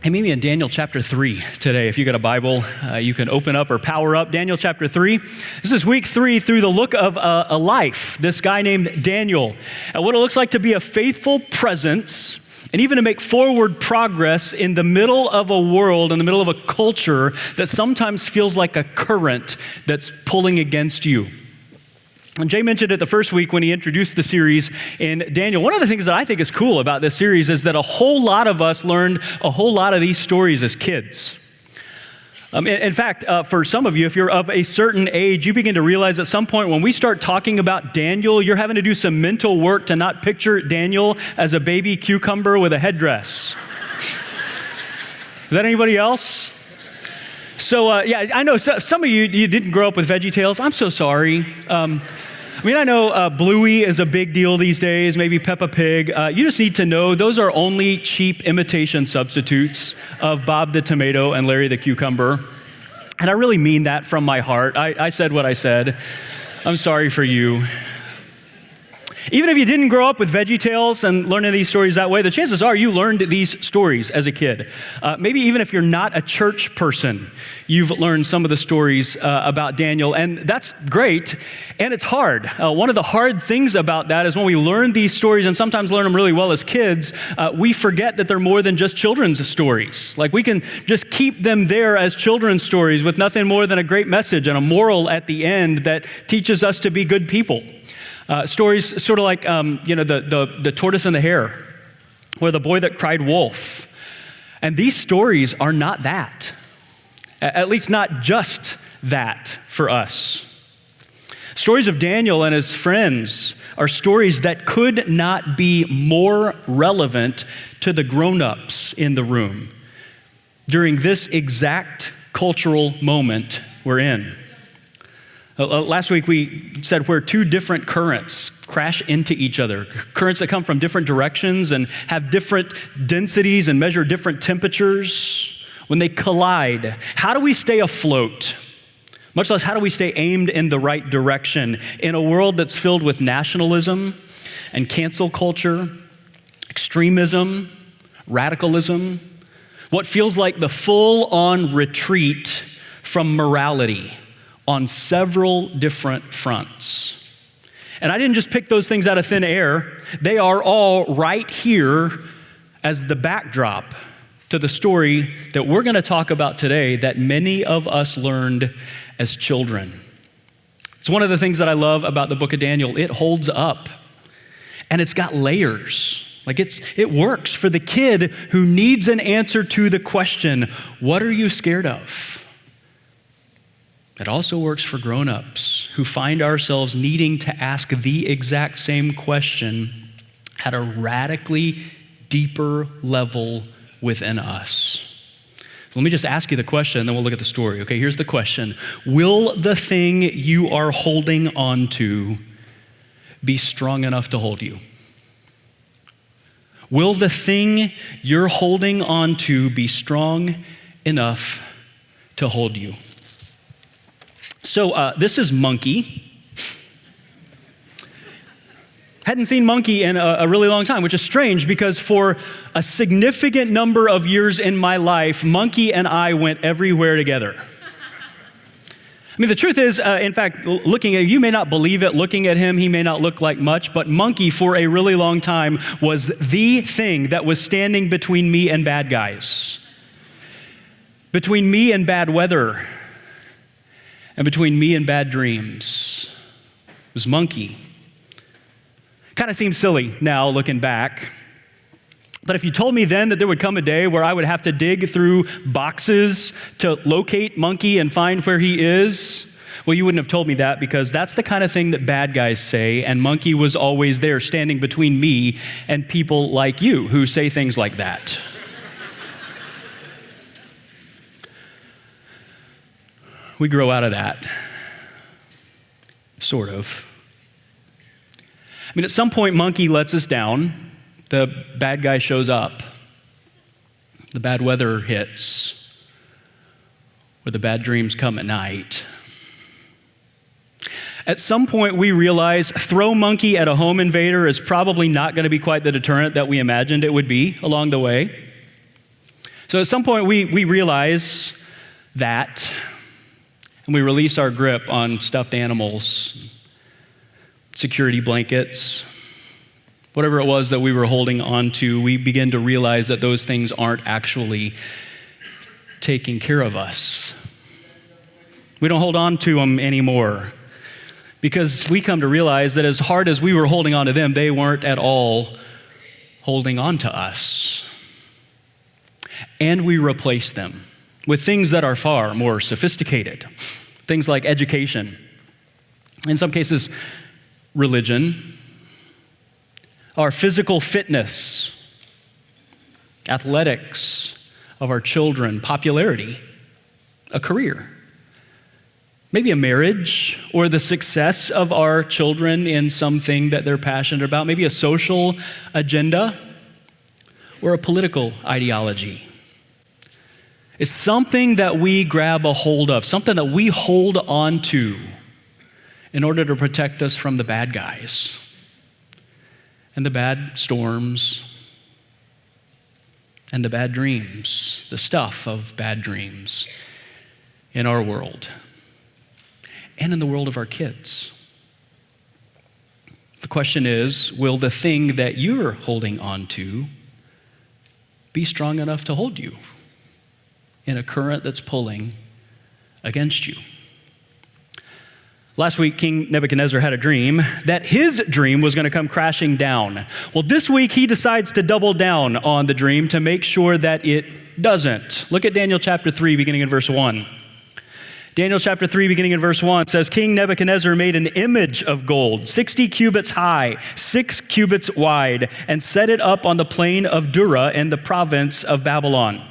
Hey, meet me in Daniel chapter 3 today. If you got a Bible, you can open up or power up Daniel chapter 3. This is week 3 through the look of a life, this guy named Daniel, and what it looks like to be a faithful presence and even to make forward progress in the middle of a world, in the middle of a culture that sometimes feels like a current that's pulling against you. And Jay mentioned it the first week when he introduced the series in Daniel. One of the things that I think is cool about this series is that a whole lot of us learned a whole lot of these stories as kids. In fact, for some of you, if you're of a certain age, you begin to realize at some point when we start talking about Daniel, you're having to do some mental work to not picture Daniel as a baby cucumber with a headdress. Is that anybody else? So, I know some of you didn't grow up with VeggieTales. I'm so sorry. I know Bluey is a big deal these days, maybe Peppa Pig. You just need to know those are only cheap imitation substitutes of Bob the Tomato and Larry the Cucumber. And I really mean that from my heart. I said what I said. I'm sorry for you. Even if you didn't grow up with VeggieTales and learning these stories that way, the chances are you learned these stories as a kid. Maybe even if you're not a church person, you've learned some of the stories about Daniel, and that's great, and it's hard. One of the hard things about that is when we learn these stories, and sometimes learn them really well as kids, we forget that they're more than just children's stories. Like we can just keep them there as children's stories with nothing more than a great message and a moral at the end that teaches us to be good people. Stories sort of like, the tortoise and the hare, or the boy that cried wolf. And these stories are not that. At least not just that for us. Stories of Daniel and his friends are stories that could not be more relevant to the grown-ups in the room during this exact cultural moment we're in. Last week we said where two different currents crash into each other, currents that come from different directions and have different densities and measure different temperatures. When they collide, how do we stay afloat? Much less how do we stay aimed in the right direction in a world that's filled with nationalism and cancel culture, extremism, radicalism, what feels like the full-on retreat from morality on several different fronts. And I didn't just pick those things out of thin air. They are all right here as the backdrop to the story that we're going to talk about today that many of us learned as children. It's one of the things that I love about the book of Daniel. It holds up, and it's got layers. Like it works for the kid who needs an answer to the question, what are you scared of? It also works for grown-ups who find ourselves needing to ask the exact same question at a radically deeper level within us. Let me just ask you the question, and then we'll look at the story. Okay, here's the question. Will the thing you are holding on to be strong enough to hold you? Will the thing you're holding on to be strong enough to hold you? So this is Monkey. Hadn't seen Monkey in a really long time, which is strange because for a significant number of years in my life, Monkey and I went everywhere together. The truth is, in fact, looking at you may not believe it, looking at him, he may not look like much, but Monkey for a really long time was the thing that was standing between me and bad guys, between me and bad weather, and between me and bad dreams. It was Monkey. Kind of seems silly now looking back. But if you told me then that there would come a day where I would have to dig through boxes to locate Monkey and find where he is, well, you wouldn't have told me that because that's the kind of thing that bad guys say, and Monkey was always there standing between me and people like you who say things like that. We grow out of that, sort of. At some point, Monkey lets us down. The bad guy shows up. The bad weather hits. Or the bad dreams come at night. At some point, we realize throw Monkey at a home invader is probably not going to be quite the deterrent that we imagined it would be along the way. So at some point we realize that, and we release our grip on stuffed animals, security blankets, whatever it was that we were holding on to. We begin to realize that those things aren't actually taking care of us. We don't hold on to them anymore because we come to realize that as hard as we were holding on to them, they weren't at all holding on to us. And we replace them with things that are far more sophisticated, things like education, in some cases, religion, our physical fitness, athletics of our children, popularity, a career, maybe a marriage or the success of our children in something that they're passionate about, maybe a social agenda or a political ideology. It's something that we grab a hold of, something that we hold on to in order to protect us from the bad guys and the bad storms and the bad dreams, the stuff of bad dreams in our world and in the world of our kids. The question is, will the thing that you're holding on to be strong enough to hold you in a current that's pulling against you? Last week, King Nebuchadnezzar had a dream that his dream was going to come crashing down. Well, this week he decides to double down on the dream to make sure that it doesn't. Look at Daniel chapter 3, beginning in verse 1. Daniel chapter 3, beginning in verse 1 says, King Nebuchadnezzar made an image of gold, 60 cubits high, 6 cubits wide, and set it up on the plain of Dura in the province of Babylon.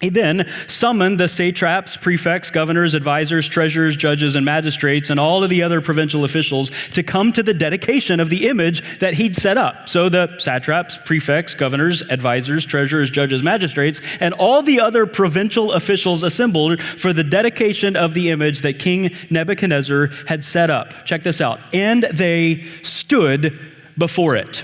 He then summoned the satraps, prefects, governors, advisors, treasurers, judges, and magistrates, and all of the other provincial officials to come to the dedication of the image that he'd set up. So the satraps, prefects, governors, advisors, treasurers, judges, magistrates, and all the other provincial officials assembled for the dedication of the image that King Nebuchadnezzar had set up. Check this out. And they stood before it.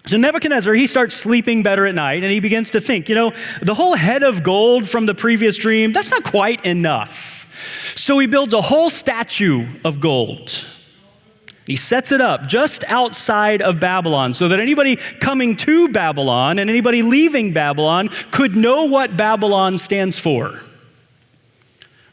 So Nebuchadnezzar, he starts sleeping better at night, and he begins to think, the whole head of gold from the previous dream, that's not quite enough. So he builds a whole statue of gold. He sets it up just outside of Babylon so that anybody coming to Babylon and anybody leaving Babylon could know what Babylon stands for.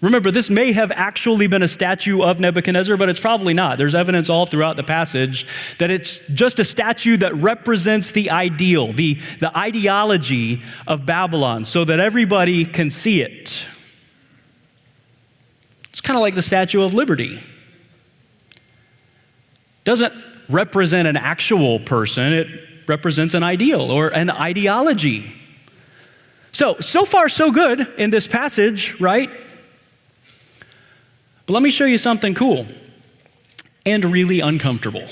Remember, this may have actually been a statue of Nebuchadnezzar, but it's probably not. There's evidence all throughout the passage that it's just a statue that represents the ideal, the ideology of Babylon, so that everybody can see it. It's kind of like the Statue of Liberty. Doesn't represent an actual person, it represents an ideal or an ideology. So far so good in this passage, right? But let me show you something cool and really uncomfortable.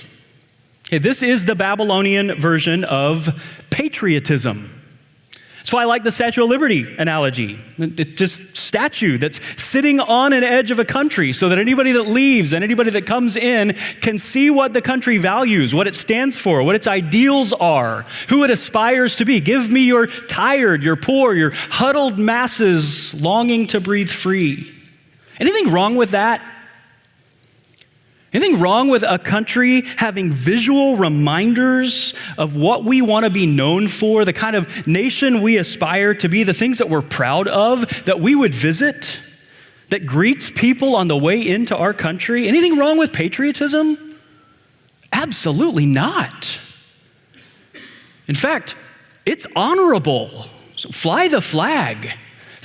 Okay, this is the Babylonian version of patriotism. That's why I like the Statue of Liberty analogy. It's just statue that's sitting on an edge of a country so that anybody that leaves and anybody that comes in can see what the country values, what it stands for, what its ideals are, who it aspires to be. Give me your tired, your poor, your huddled masses longing to breathe free. Anything wrong with that? Anything wrong with a country having visual reminders of what we want to be known for, the kind of nation we aspire to be, the things that we're proud of, that we would visit, that greets people on the way into our country? Anything wrong with patriotism? Absolutely not. In fact, it's honorable. So fly the flag.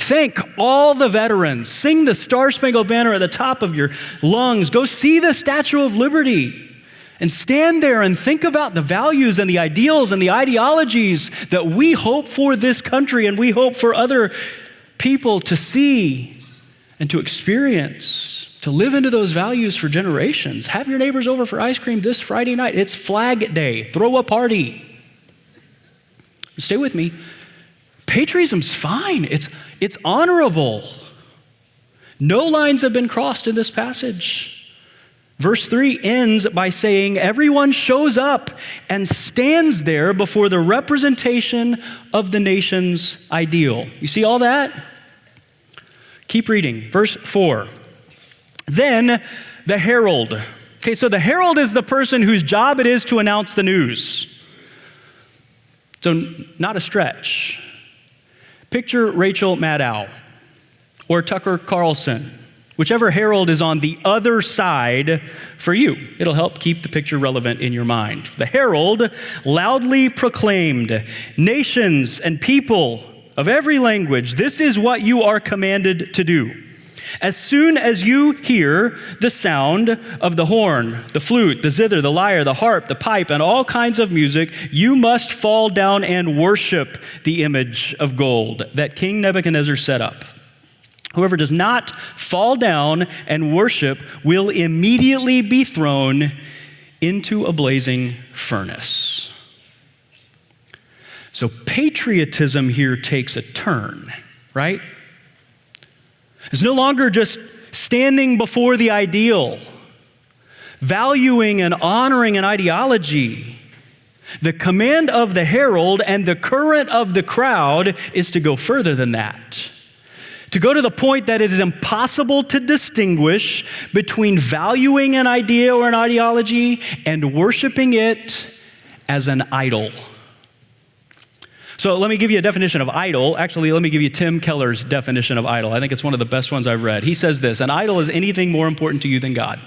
Thank all the veterans. Sing the Star-Spangled Banner at the top of your lungs. Go see the Statue of Liberty and stand there and think about the values and the ideals and the ideologies that we hope for this country and we hope for other people to see and to experience, to live into those values for generations. Have your neighbors over for ice cream this Friday night. It's Flag Day. Throw a party. Stay with me. Patriotism's fine. It's honorable. No lines have been crossed in this passage. Verse 3 ends by saying, everyone shows up and stands there before the representation of the nation's ideal. You see all that? Keep reading. Verse 4. Then the herald. Okay, so the herald is the person whose job it is to announce the news. So not a stretch. Picture Rachel Maddow or Tucker Carlson. Whichever herald is on the other side for you. It'll help keep the picture relevant in your mind. The herald loudly proclaimed, nations and people of every language, this is what you are commanded to do. As soon as you hear the sound of the horn, the flute, the zither, the lyre, the harp, the pipe, and all kinds of music, you must fall down and worship the image of gold that King Nebuchadnezzar set up. Whoever does not fall down and worship will immediately be thrown into a blazing furnace. So patriotism here takes a turn, right? It's no longer just standing before the ideal, valuing and honoring an ideology. The command of the herald and the current of the crowd is to go further than that. To go to the point that it is impossible to distinguish between valuing an idea or an ideology and worshiping it as an idol. So let me give you a definition of idol. Actually, let me give you Tim Keller's definition of idol. I think it's one of the best ones I've read. He says this, an idol is anything more important to you than God.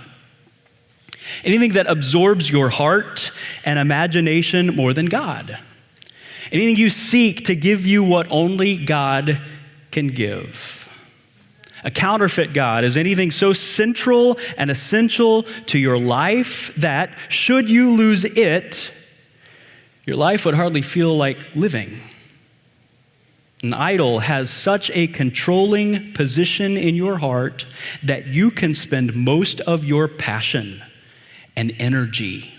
Anything that absorbs your heart and imagination more than God. Anything you seek to give you what only God can give. A counterfeit God is anything so central and essential to your life that, should you lose it, your life would hardly feel like living. An idol has such a controlling position in your heart that you can spend most of your passion and energy,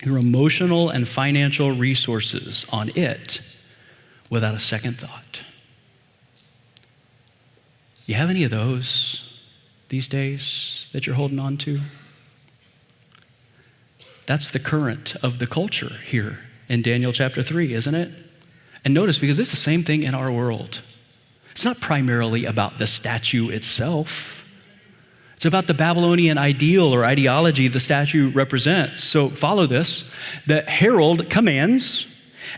your emotional and financial resources on it without a second thought. You have any of those these days that you're holding on to? That's the current of the culture here in Daniel chapter 3, isn't it? And notice, because it's the same thing in our world. It's not primarily about the statue itself. It's about the Babylonian ideal or ideology the statue represents. So follow this. The herald commands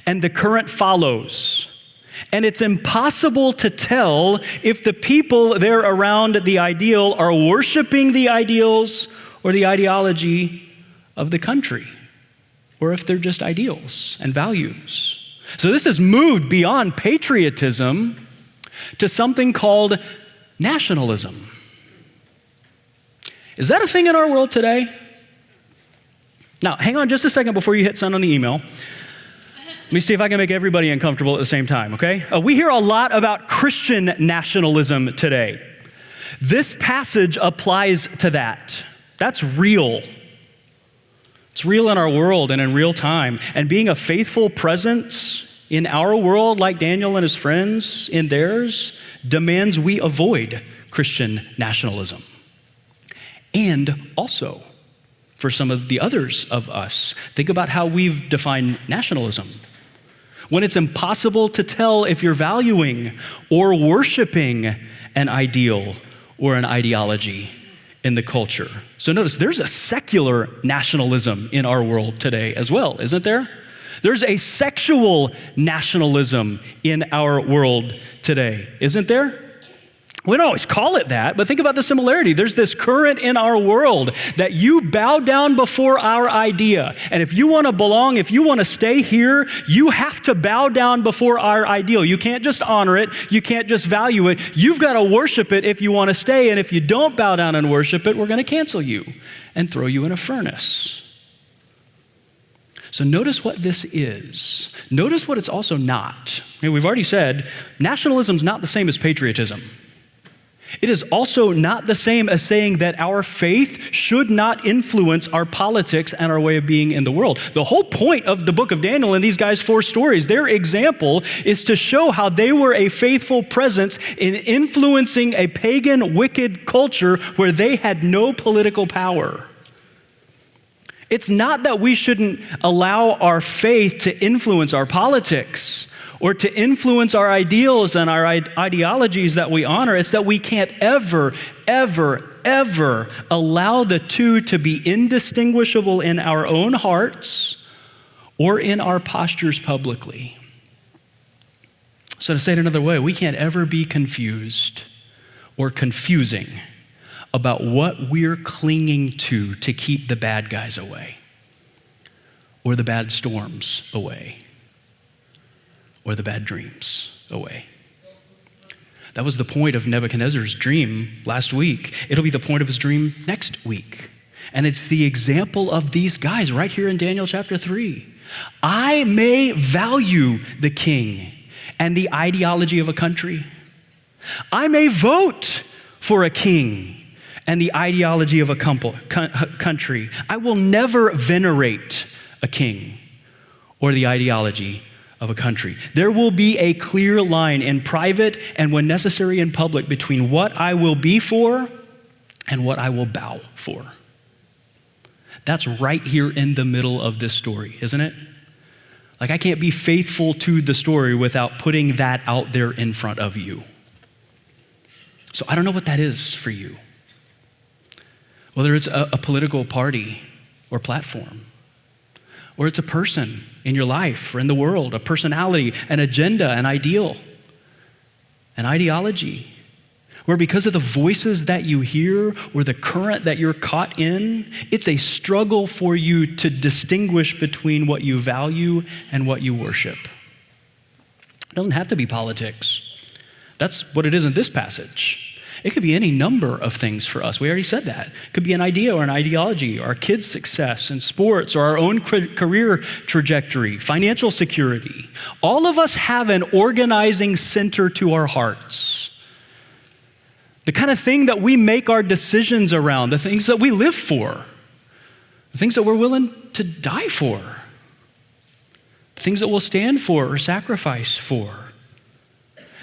and the current follows. And it's impossible to tell if the people there around the ideal are worshiping the ideals or the ideology of the country, or if they're just ideals and values. So this has moved beyond patriotism to something called nationalism. Is that a thing in our world today? Now, hang on just a second before you hit send on the email. Let me see if I can make everybody uncomfortable at the same time, okay? We hear a lot about Christian nationalism today. This passage applies to that. That's real. It's real in our world and in real time. And being a faithful presence in our world, like Daniel and his friends in theirs, demands we avoid Christian nationalism. And also, for some of the others of us, think about how we've defined nationalism. When it's impossible to tell if you're valuing or worshiping an ideal or an ideology in the culture. So notice, there's a secular nationalism in our world today as well, isn't there? There's a sexual nationalism in our world today, isn't there? We don't always call it that, but think about the similarity. There's this current in our world that you bow down before our idea. And if you want to belong, if you want to stay here, you have to bow down before our ideal. You can't just honor it. You can't just value it. You've got to worship it if you want to stay. And if you don't bow down and worship it, we're going to cancel you and throw you in a furnace. So notice what this is. Notice what it's also not. I mean, we've already said nationalism's not the same as patriotism. It is also not the same as saying that our faith should not influence our politics and our way of being in the world. The whole point of the book of Daniel and these guys' 4 stories, their example is to show how they were a faithful presence in influencing a pagan, wicked culture where they had no political power. It's not that we shouldn't allow our faith to influence our politics or to influence our ideals and our ideologies that we honor. It's that we can't ever allow the two to be indistinguishable in our own hearts or in our postures publicly. So to say it another way, we can't ever be confused or confusing about what we're clinging to keep the bad guys away or the bad storms away or the bad dreams away. That was the point of Nebuchadnezzar's dream last week. It'll be the point of his dream next week. And it's the example of these guys right here in Daniel chapter 3. I may value the king and the ideology of a country. I may vote for a king and the ideology of a country. I will never venerate a king or the ideology of a country. There will be a clear line in private and when necessary in public between what I will be for and what I will bow for. That's right here in the middle of this story, isn't it? Like I can't be faithful to the story without putting that out there in front of you. So I don't know what that is for you. Whether it's a political party or platform, or it's a person in your life or in the world, a personality, an agenda, an ideal, an ideology, where because of the voices that you hear or the current that you're caught in, it's a struggle for you to distinguish between what you value and what you worship. It doesn't have to be politics. That's what it is in this passage. It could be any number of things for us. We already said that. It could be an idea or an ideology, or our kids' success in sports, or our own career trajectory, financial security. All of us have an organizing center to our hearts. The kind of thing that we make our decisions around, the things that we live for, the things that we're willing to die for, the things that we'll stand for or sacrifice for.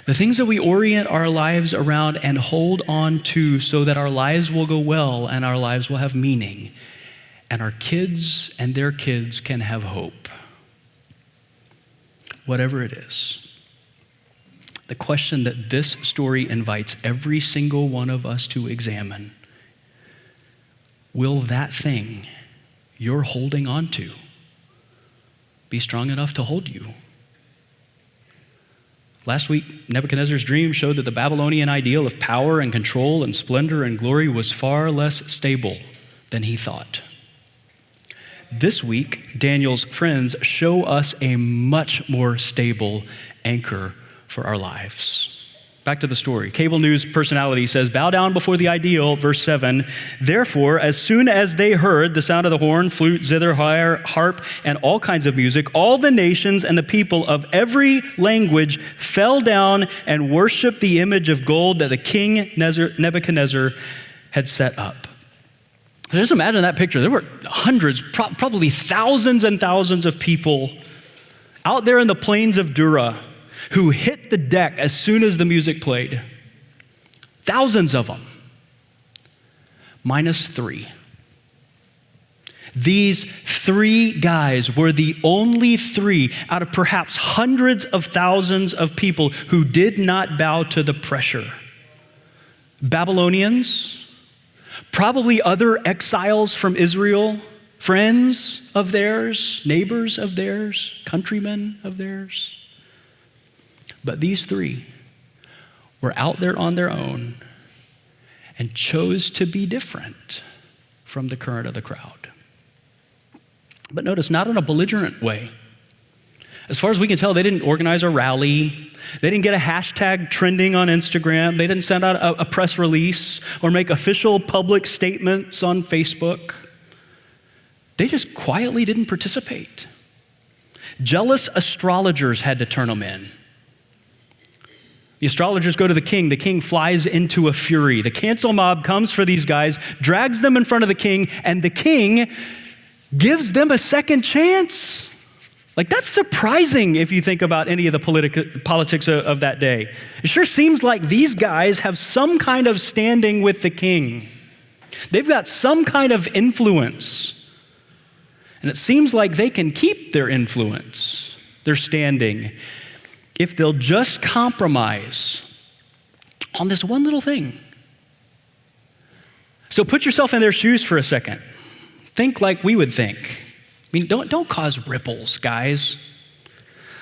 The things that we orient our lives around and hold on to so that our lives will go well and our lives will have meaning and our kids and their kids can have hope. Whatever it is. The question that this story invites every single one of us to examine, will that thing you're holding on to be strong enough to hold you? Last week, Nebuchadnezzar's dream showed that the Babylonian ideal of power and control and splendor and glory was far less stable than he thought. This week, Daniel's friends show us a much more stable anchor for our lives. Back to the story. Cable news personality says, bow down before the ideal, verse 7. Therefore, as soon as they heard the sound of the horn, flute, zither, lyre, harp, and all kinds of music, all the nations and the people of every language fell down and worshiped the image of gold that the king Nebuchadnezzar had set up. Just imagine that picture. There were hundreds, probably thousands and thousands of people out there in the plains of Dura who hit the deck as soon as the music played. Thousands of them. Minus 3. These 3 guys were the only 3 out of perhaps hundreds of thousands of people who did not bow to the pressure. Babylonians, probably other exiles from Israel, friends of theirs, neighbors of theirs, countrymen of theirs. But these 3 were out there on their own and chose to be different from the current of the crowd. But notice, not in a belligerent way. As far as we can tell, they didn't organize a rally. They didn't get a hashtag trending on Instagram. They didn't send out a press release or make official public statements on Facebook. They just quietly didn't participate. Jealous astrologers had to turn them in. The astrologers go to the king. The king flies into a fury. The cancel mob comes for these guys, drags them in front of the king, and the king gives them a second chance. Like, that's surprising if you think about any of the politics of that day. It sure seems like these guys have some kind of standing with the king. They've got some kind of influence. And it seems like they can keep their influence, their standing, if they'll just compromise on this one little thing. So put yourself in their shoes for a second. Think like we would think. I mean, don't cause ripples, guys.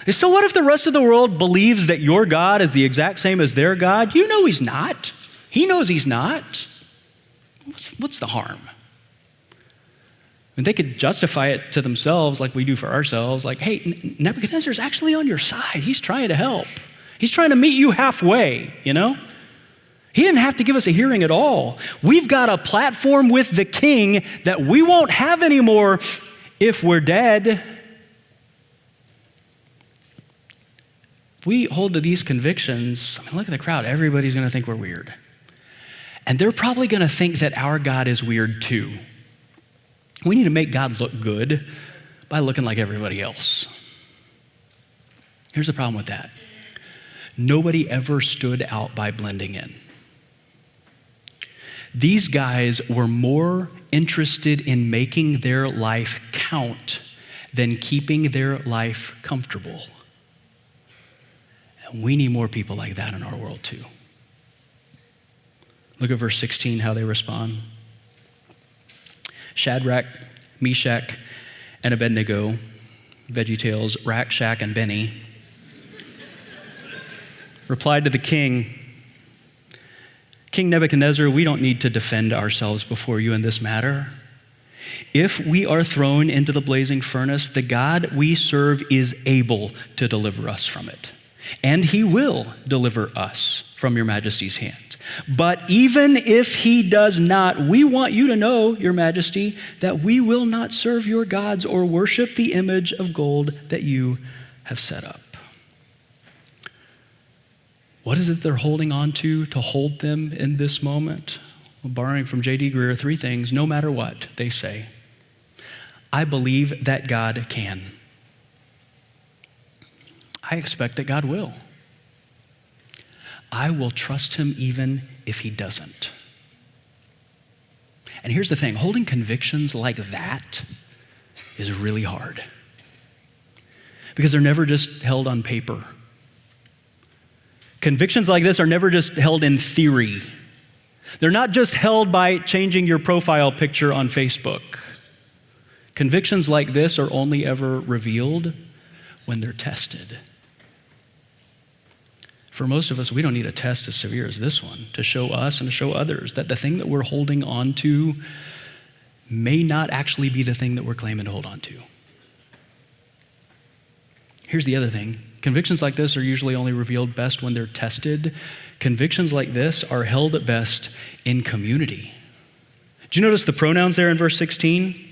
So what if the rest of the world believes that your God is the exact same as their God? You know he's not. He knows he's not. What's the harm? And they could justify it to themselves like we do for ourselves, like, hey, Nebuchadnezzar's actually on your side. He's trying to help. He's trying to meet you halfway, you know? He didn't have to give us a hearing at all. We've got a platform with the king that we won't have anymore if we're dead. If we hold to these convictions, I mean, look at the crowd. Everybody's going to think we're weird. And they're probably going to think that our God is weird too. We need to make God look good by looking like everybody else. Here's the problem with that. Nobody ever stood out by blending in. These guys were more interested in making their life count than keeping their life comfortable. And we need more people like that in our world too. Look at verse 16, how they respond. Shadrach, Meshach, and Abednego, VeggieTales, Rack, Shack, and Benny, replied to the king, King Nebuchadnezzar, we don't need to defend ourselves before you in this matter. If we are thrown into the blazing furnace, the God we serve is able to deliver us from it, and he will deliver us from your majesty's hand. But even if he does not, we want you to know, your majesty, that we will not serve your gods or worship the image of gold that you have set up. What is it they're holding on to hold them in this moment? Well, borrowing from J.D. Greear, 3 things. No matter what, they say, I believe that God can. I expect that God will. I will trust him even if he doesn't. And here's the thing, holding convictions like that is really hard because they're never just held on paper. Convictions like this are never just held in theory. They're not just held by changing your profile picture on Facebook. Convictions like this are only ever revealed when they're tested. For most of us, we don't need a test as severe as this one to show us and to show others that the thing that we're holding on to may not actually be the thing that we're claiming to hold on to. Here's the other thing. Convictions like this are usually only revealed best when they're tested. Convictions like this are held at best in community. Do you notice the pronouns there in verse 16?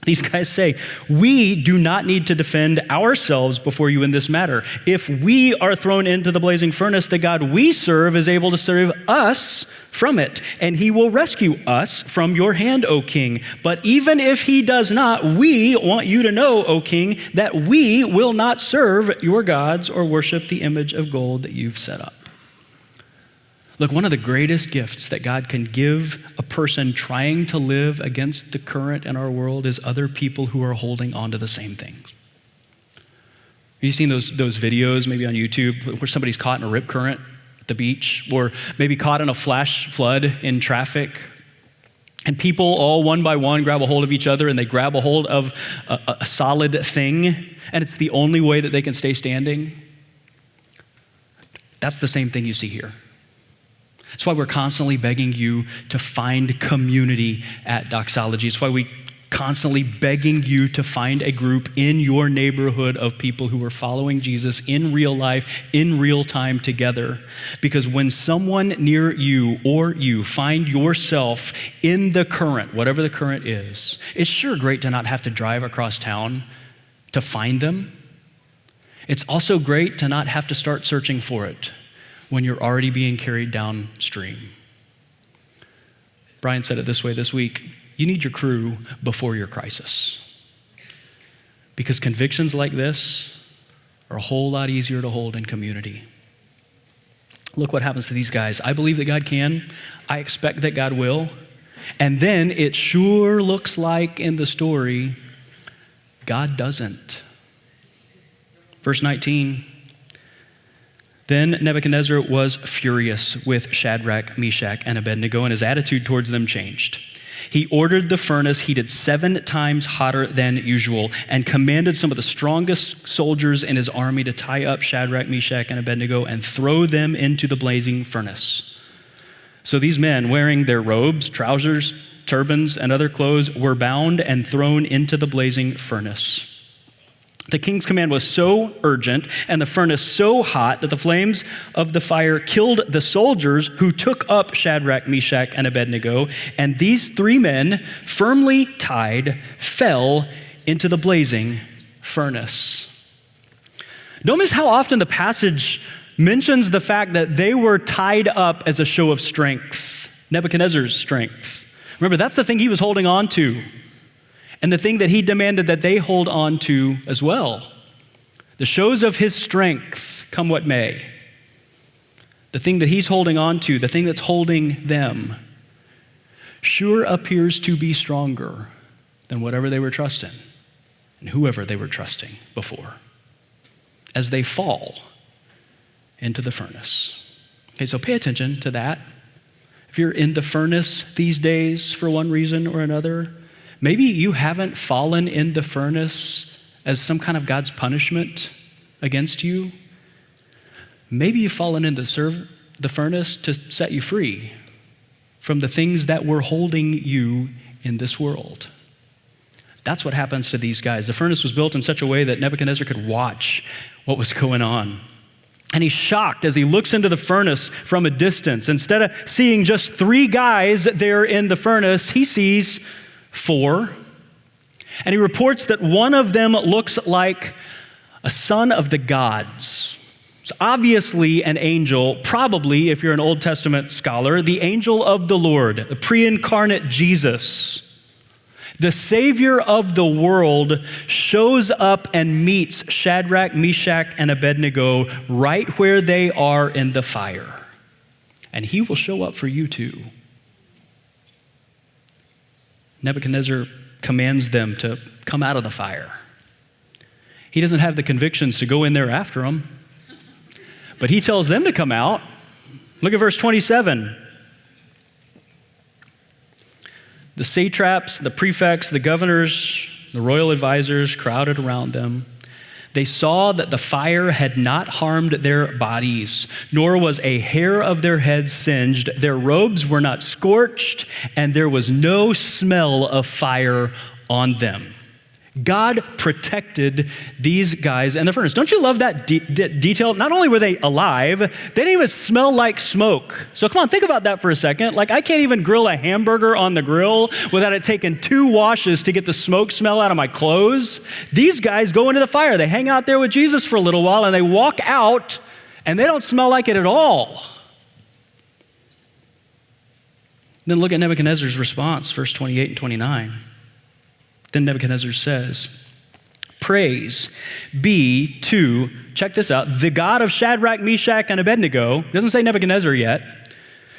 These guys say, we do not need to defend ourselves before you in this matter. If we are thrown into the blazing furnace, the God we serve is able to save us from it, and he will rescue us from your hand, O king. But even if he does not, we want you to know, O king, that we will not serve your gods or worship the image of gold that you've set up. Look, one of the greatest gifts that God can give a person trying to live against the current in our world is other people who are holding on to the same things. Have you seen those videos maybe on YouTube where somebody's caught in a rip current at the beach, or maybe caught in a flash flood in traffic, and people all one by one grab a hold of each other and they grab a hold of a solid thing, and it's the only way that they can stay standing? That's the same thing you see here. That's why we're constantly begging you to find community at Doxology. It's why we constantly begging you to find a group in your neighborhood of people who are following Jesus in real life, in real time together. Because when someone near you or you find yourself in the current, whatever the current is, it's sure great to not have to drive across town to find them. It's also great to not have to start searching for it when you're already being carried downstream. Brian said it this way this week: you need your crew before your crisis. Because convictions like this are a whole lot easier to hold in community. Look what happens to these guys. I believe that God can. I expect that God will. And then it sure looks like in the story, God doesn't. Verse 19. Then Nebuchadnezzar was furious with Shadrach, Meshach, and Abednego, and his attitude towards them changed. He ordered the furnace heated 7 times hotter than usual and commanded some of the strongest soldiers in his army to tie up Shadrach, Meshach, and Abednego and throw them into the blazing furnace. So these men, wearing their robes, trousers, turbans, and other clothes, were bound and thrown into the blazing furnace. The king's command was so urgent and the furnace so hot that the flames of the fire killed the soldiers who took up Shadrach, Meshach, and Abednego, and these 3 men, firmly tied, fell into the blazing furnace. Notice how often the passage mentions the fact that they were tied up as a show of strength, Nebuchadnezzar's strength. Remember, that's the thing he was holding on to, and the thing that he demanded that they hold on to as well. The shows of his strength, come what may. The thing that he's holding on to, the thing that's holding them, sure appears to be stronger than whatever they were trusting and whoever they were trusting before, as they fall into the furnace. Okay, so pay attention to that. If you're in the furnace these days for one reason or another, maybe you haven't fallen in the furnace as some kind of God's punishment against you. Maybe you've fallen into the furnace to set you free from the things that were holding you in this world. That's what happens to these guys. The furnace was built in such a way that Nebuchadnezzar could watch what was going on. And he's shocked as he looks into the furnace from a distance. Instead of seeing just 3 guys there in the furnace, he sees 4. And he reports that one of them looks like a son of the gods. It's obviously an angel, probably, if you're an Old Testament scholar, the angel of the Lord, the pre-incarnate Jesus. The Savior of the world shows up and meets Shadrach, Meshach, and Abednego right where they are in the fire. And he will show up for you too. Nebuchadnezzar commands them to come out of the fire. He doesn't have the convictions to go in there after them, but he tells them to come out. Look at verse 27. The satraps, the prefects, the governors, the royal advisors crowded around them. They saw that the fire had not harmed their bodies, nor was a hair of their heads singed. Their robes were not scorched, and there was no smell of fire on them. God protected these guys in the furnace. Don't you love that detail? Not only were they alive, they didn't even smell like smoke. So come on, think about that for a second. Like, I can't even grill a hamburger on the grill without it taking 2 washes to get the smoke smell out of my clothes. These guys go into the fire. They hang out there with Jesus for a little while, and they walk out, and they don't smell like it at all. Then look at Nebuchadnezzar's response, verse 28 and 29. Then Nebuchadnezzar says, "Praise be to," check this out, "the God of Shadrach, Meshach, and Abednego," doesn't say Nebuchadnezzar yet,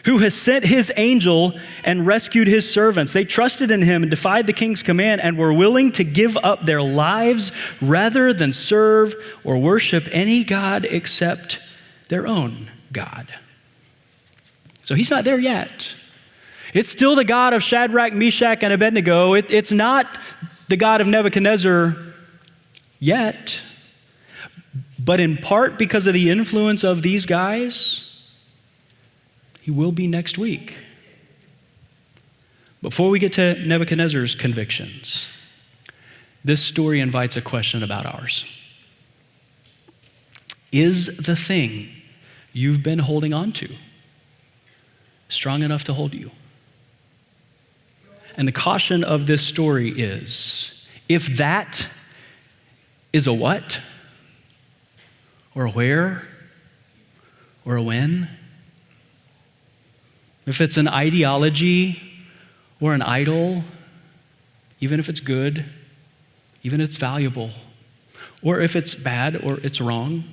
"who has sent his angel and rescued his servants. They trusted in him and defied the king's command and were willing to give up their lives rather than serve or worship any god except their own God." So he's not there yet. It's still the God of Shadrach, Meshach, and Abednego. It's not the God of Nebuchadnezzar yet. But in part because of the influence of these guys, he will be next week. Before we get to Nebuchadnezzar's convictions, this story invites a question about ours. Is the thing you've been holding on to strong enough to hold you? And the caution of this story is, if that is a what? or a where or a when, if it's an ideology or an idol, even if it's good, even if it's valuable, or if it's bad or it's wrong,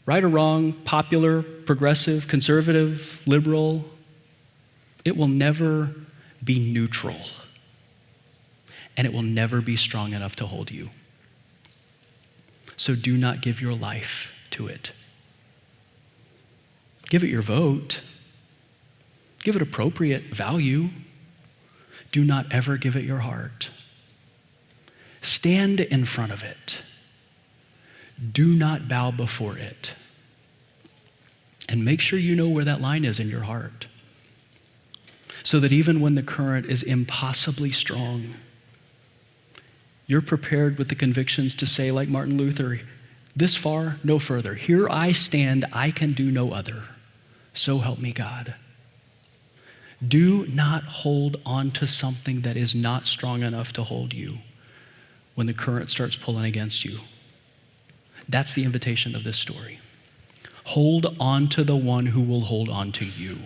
right or wrong, popular, progressive, conservative, liberal, it will never be neutral, and it will never be strong enough to hold you. So do not give your life to it. Give it your vote. Give it appropriate value. Do not ever give it your heart. Stand in front of it. Do not bow before it. And make sure you know where that line is in your heart, so that even when the current is impossibly strong, you're prepared with the convictions to say, like Martin Luther, this far, no further. Here I stand, I can do no other. So help me God. Do not hold on to something that is not strong enough to hold you when the current starts pulling against you. That's the invitation of this story. Hold on to the one who will hold on to you,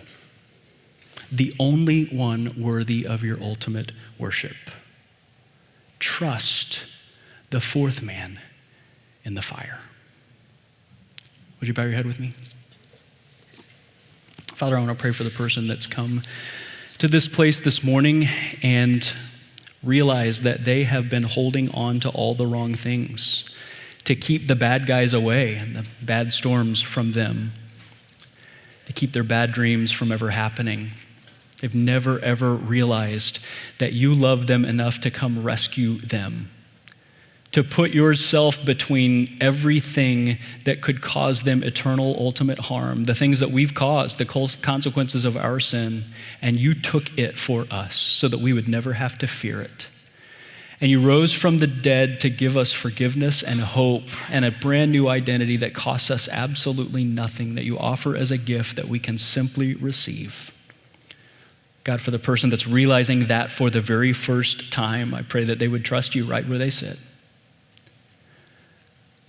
the only one worthy of your ultimate worship. Trust the fourth man in the fire. Would you bow your head with me? Father, I want to pray for the person that's come to this place this morning and realize that they have been holding on to all the wrong things to keep the bad guys away and the bad storms from them, to keep their bad dreams from ever happening. They've never, ever realized that you love them enough to come rescue them, to put yourself between everything that could cause them eternal, ultimate harm, the things that we've caused, the consequences of our sin, and you took it for us so that we would never have to fear it. And you rose from the dead to give us forgiveness and hope and a brand new identity that costs us absolutely nothing, that you offer as a gift that we can simply receive. God, for the person that's realizing that for the very first time, I pray that they would trust you right where they sit.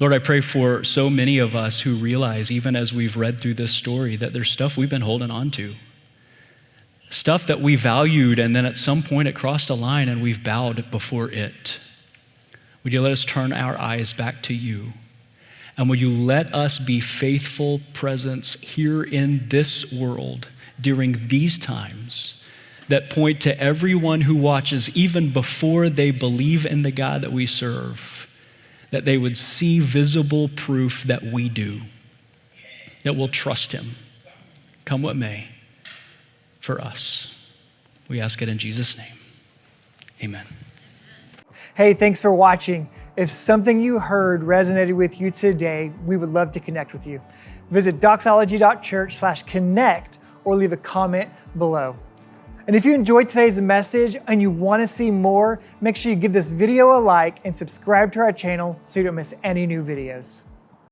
Lord, I pray for so many of us who realize, even as we've read through this story, that there's stuff we've been holding on to. Stuff that we valued, and then at some point it crossed a line and we've bowed before it. Would you let us turn our eyes back to you? And would you let us be faithful presence here in this world during these times that point to everyone who watches, even before they believe in the God that we serve, that they would see visible proof that we do, that we'll trust him, come what may, for us. We ask it in Jesus' name. Amen. Hey, thanks for watching. If something you heard resonated with you today, we would love to connect with you. Visit doxology.church/connect or leave a comment below. And if you enjoyed today's message and you want to see more, make sure you give this video a like and subscribe to our channel so you don't miss any new videos.